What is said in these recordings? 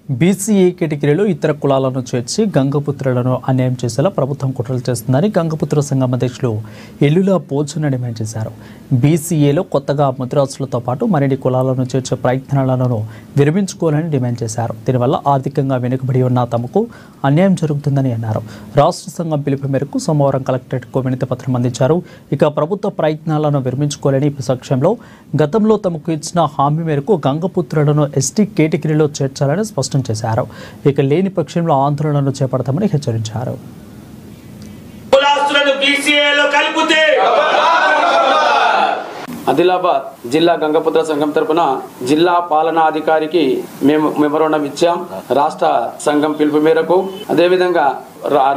BCA కేటగిరీలో ఇతర కులాలను చేర్చి గంగపుత్రులను అన్యాయం చేసేలా ప్రభుత్వం కుట్రలు చేస్తుందని గంగపుత్ర సంఘం అధ్యక్షులు ఎల్లుల పోచన డిమాండ్ చేశారు. బీసీఏలో కొత్తగా ముద్రాసులతో పాటు మరిన్ని కులాలను చేర్చే ప్రయత్నాలను విరమించుకోవాలని డిమాండ్ చేశారు. దీనివల్ల ఆర్థికంగా వెనుకబడి ఉన్న తమకు అన్యాయం జరుగుతుందని అన్నారు. రాష్ట్ర సంఘం పిలుపు మేరకు సోమవారం కలెక్టరేట్కు వినతి పత్రం అందించారు. ఇక ప్రభుత్వ ప్రయత్నాలను విరమించుకోవాలని పక్షంలో గతంలో తమకు ఇచ్చిన హామీ మేరకు గంగపుత్రులను ఎస్టీ కేటగిరీలో చేర్చాలని స్పష్టం చేశారు. ఇక లేని పక్షంలో ఆందోళనలు చేపడతామని హెచ్చరించారు. ఆదిలాబాద్ జిల్లా గంగపుత్ర సంఘం తరపున జిల్లా పాలనాధికారికి మేము మెమోరాండం ఇచ్చాం. రాష్ట్ర సంఘం పిలుపు మేరకు అదేవిధంగా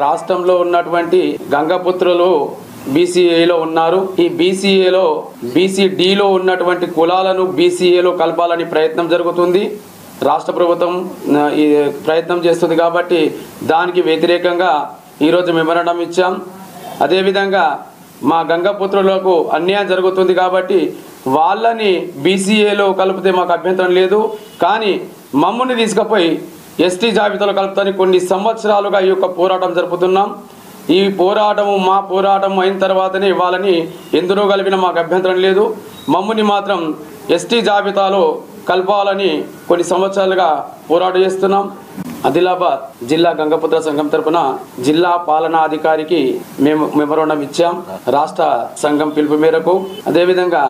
రాష్ట్రంలో ఉన్నటువంటి గంగపుత్రులు బీసీఏలో ఉన్నారు. ఈ బీసీఏలో బీసీడీలో ఉన్నటువంటి కులాలను బీసీఏలో కలపాలని ప్రయత్నం జరుగుతుంది. రాష్ట్ర ప్రభుత్వం ఈ ప్రయత్నం చేస్తుంది కాబట్టి దానికి వ్యతిరేకంగా ఈరోజు మెమోరాండం ఇచ్చాం. అదేవిధంగా మా గంగపుత్రులకు అన్యాయం జరుగుతుంది కాబట్టి వాళ్ళని బీసీఏలో కలిపితే మాకు అభ్యంతరం లేదు. కానీ మమ్మల్ని తీసుకుపోయి ఎస్టీ జాబితాలో కలుపుతానికి కొన్ని సంవత్సరాలుగా ఈ యొక్క పోరాటం జరుపుతున్నాం. ఈ పోరాటము మా పోరాటం అయిన తర్వాతనే వాళ్ళని ఎందులో కలిపినా మాకు అభ్యంతరం లేదు. మమ్మల్ని మాత్రం ఎస్టీ జాబితాలో కలపాలని కొన్ని సంవత్సరాలుగా పోరాటం చేస్తున్నాం. ఆదిలాబాద్ జిల్లా గంగపుత్ర సంఘం తరపున జిల్లా పాలనాధికారికి మేము మెమోరాండం ఇచ్చాం. రాష్ట్ర సంఘం పిలుపు మేరకు అదేవిధంగా